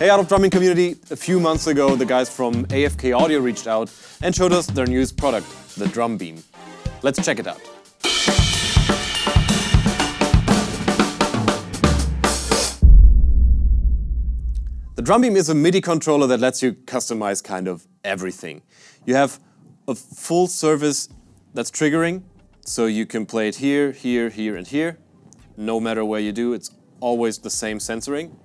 Hey ArtOfDrumming community, a few months ago the guys from AFK Audio reached out and showed us their newest product, the Drumbeam. Let's check it out. The Drumbeam is a MIDI controller that lets you customize kind of everything. You have a full service that's triggering, so you can play it here, here, here, and here. No matter where you do, it's always the same sensoring.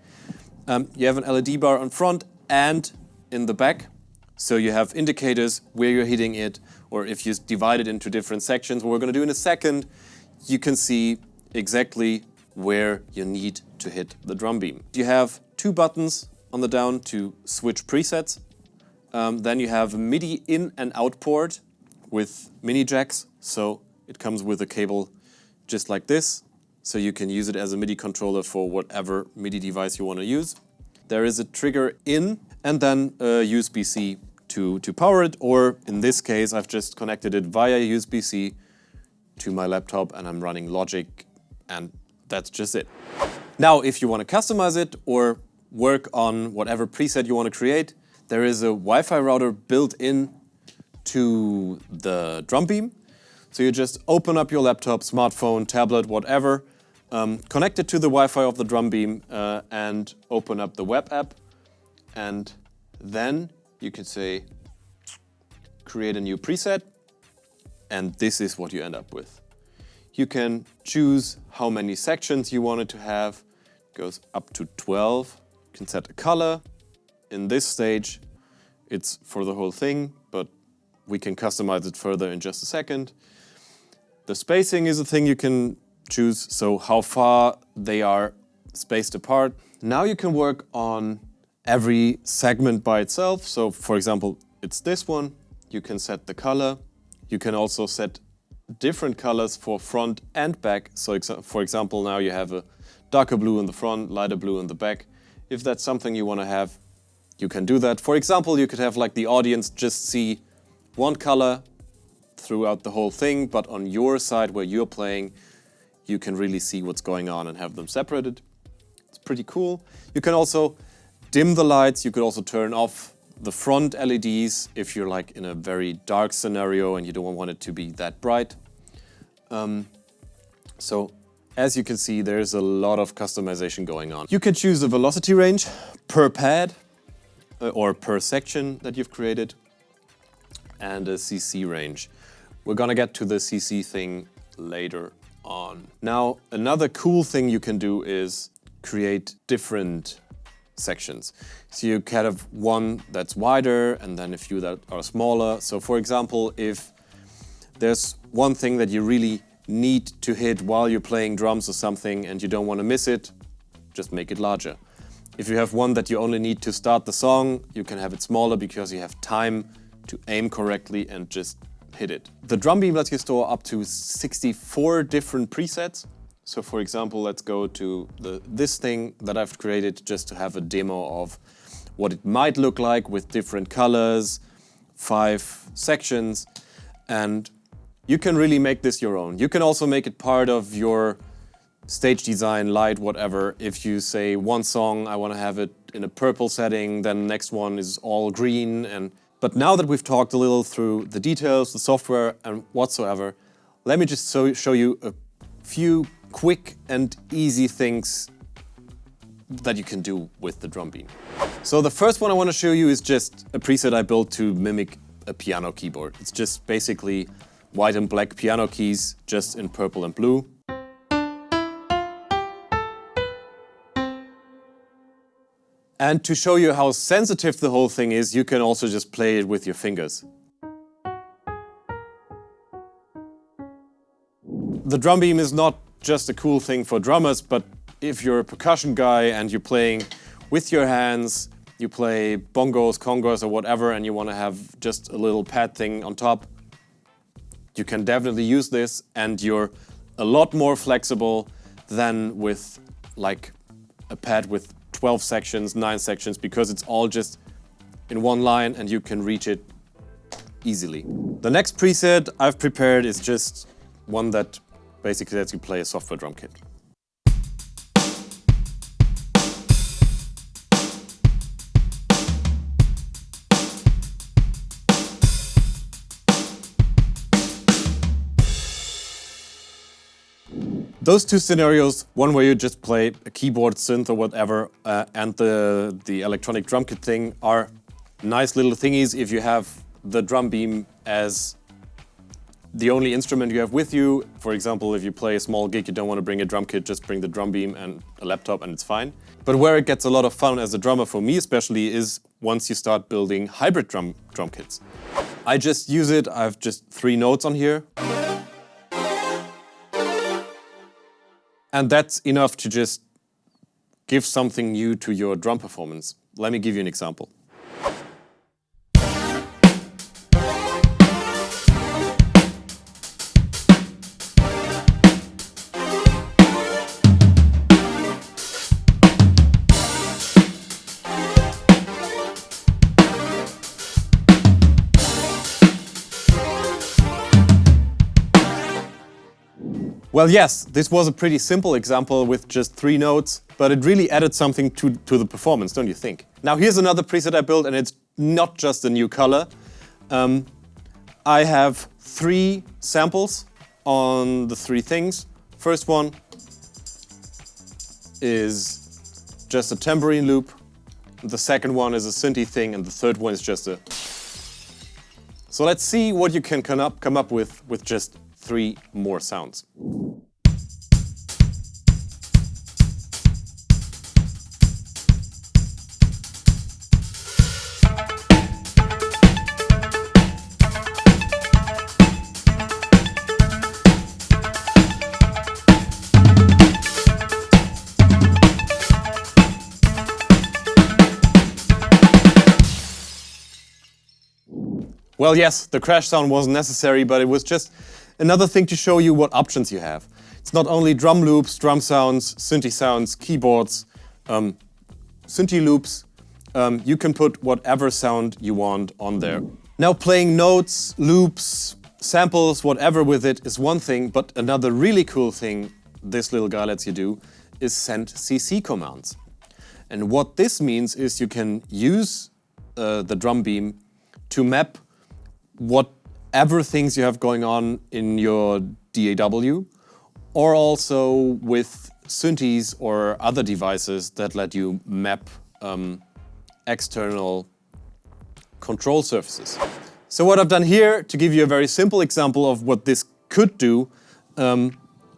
You have an LED bar on front and in the back, so you have indicators where you're hitting it, or if you divide it into different sections, what we're going to do in a second, you can see exactly where you need to hit the Drumbeam. You have two buttons on the down to switch presets. Then you have a MIDI in and out port with mini jacks, so it comes with a cable just like this. So you can use it as a MIDI controller for whatever MIDI device you want to use. There is a trigger in and then a USB-C to power it, or in this case I've just connected it via USB-C to my laptop and I'm running Logic, and that's just it. Now if you want to customize it or work on whatever preset you want to create, there is a Wi-Fi router built in to the Drumbeam. So you just open up your laptop, smartphone, tablet, whatever, connect it to the Wi-Fi of the Drumbeam and open up the web app. And then you can say, create a new preset. And this is what you end up with. You can choose how many sections you want it to have. It goes up to 12. You can set a color. In this stage, it's for the whole thing, but we can customize it further in just a second. The spacing is a thing you can choose, so how far they are spaced apart. Now you can work on every segment by itself. So for example, it's this one. You can set the color. You can also set different colors for front and back. So for example, now you have a darker blue in the front, lighter blue in the back. If that's something you want to have, you can do that. For example, you could have like the audience just see one color throughout the whole thing, but on your side where you're playing, you can really see what's going on and have them separated. It's pretty cool. You can also dim the lights. You could also turn off the front LEDs if you're like in a very dark scenario and you don't want it to be that bright. So as you can see, there's a lot of customization going on. You can choose a velocity range per pad or per section that you've created, and a CC range. We're gonna get to the CC thing later on. Now, another cool thing you can do is create different sections. So you kind of one that's wider and then a few that are smaller. So for example, if there's one thing that you really need to hit while you're playing drums or something and you don't want to miss it, just make it larger. If you have one that you only need to start the song, you can have it smaller because you have time to aim correctly and just hit it. The Drumbeam lets you store up to 64 different presets. So for example, let's go to this thing that I've created just to have a demo of what it might look like with different colors, 5 sections, and you can really make this your own. You can also make it part of your stage design, light, whatever. If you say one song, I want to have it in a purple setting, then the next one is all green. But now that we've talked a little through the details, the software and whatsoever, let me just show you a few quick and easy things that you can do with the Drumbeam. So the first one I want to show you is just a preset I built to mimic a piano keyboard. It's just basically white and black piano keys, just in purple and blue. And to show you how sensitive the whole thing is, you can also just play it with your fingers. The Drumbeam is not just a cool thing for drummers, but if you're a percussion guy and you're playing with your hands, you play bongos, congos or whatever, and you want to have just a little pad thing on top, you can definitely use this, and you're a lot more flexible than with like a pad with 12 sections, 9 sections, because it's all just in one line and you can reach it easily. The next preset I've prepared is just one that basically lets you play a software drum kit. Those two scenarios, one where you just play a keyboard, synth or whatever, and the electronic drum kit thing are nice little thingies if you have the Drumbeam as the only instrument you have with you. For example, if you play a small gig, you don't want to bring a drum kit, just bring the Drumbeam and a laptop and it's fine. But where it gets a lot of fun as a drummer, for me especially, is once you start building hybrid drum kits. I just use it, I have just 3 notes on here. And that's enough to just give something new to your drum performance. Let me give you an example. Well, yes, this was a pretty simple example with just 3 notes, but it really added something to the performance, don't you think? Now here's another preset I built, and it's not just a new color. I have 3 samples on the 3 things. First one is just a tambourine loop. The second one is a synthy thing, and the third one is just a... So let's see what you can come up with just 3 more sounds. Well, yes, the crash sound wasn't necessary, but it was just another thing to show you what options you have. It's not only drum loops, drum sounds, synthy sounds, keyboards, synthy loops. You can put whatever sound you want on there. Now playing notes, loops, samples, whatever with it is one thing, but another really cool thing this little guy lets you do is send CC commands. And what this means is you can use the Drumbeam to map whatever things you have going on in your DAW, or also with synthes or other devices that let you map external control surfaces. So what I've done here, to give you a very simple example of what this could do,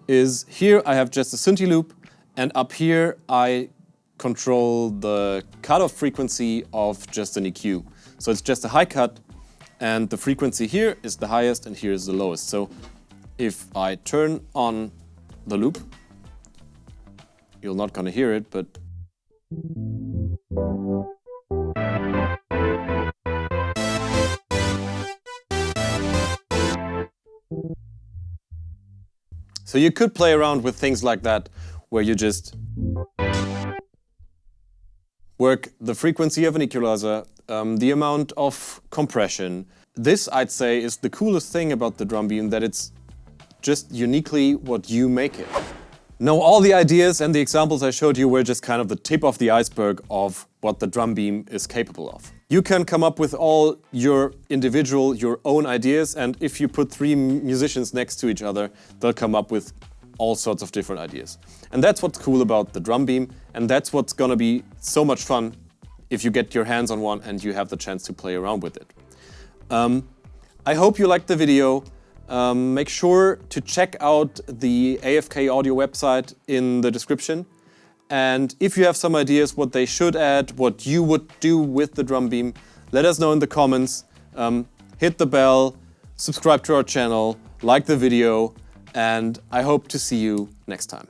is here I have just a synthy loop, and up here I control the cutoff frequency of just an EQ. So it's just a high cut, and the frequency here is the highest and here is the lowest. So if I turn on the loop, you're not gonna hear it, but so you could play around with things like that, where you just work the frequency of an equalizer, the amount of compression. This, I'd say, is the coolest thing about the Drumbeam, that it's just uniquely what you make it. Now, all the ideas and the examples I showed you were just kind of the tip of the iceberg of what the Drumbeam is capable of. You can come up with all your own ideas, and if you put 3 musicians next to each other, they'll come up with all sorts of different ideas. And that's what's cool about the Drumbeam, and that's what's gonna be so much fun if you get your hands on one and you have the chance to play around with it. I hope you liked the video. Make sure to check out the AFK Audio website in the description. And if you have some ideas what they should add, what you would do with the Drumbeam, let us know in the comments. Hit the bell, subscribe to our channel, like the video, and I hope to see you next time.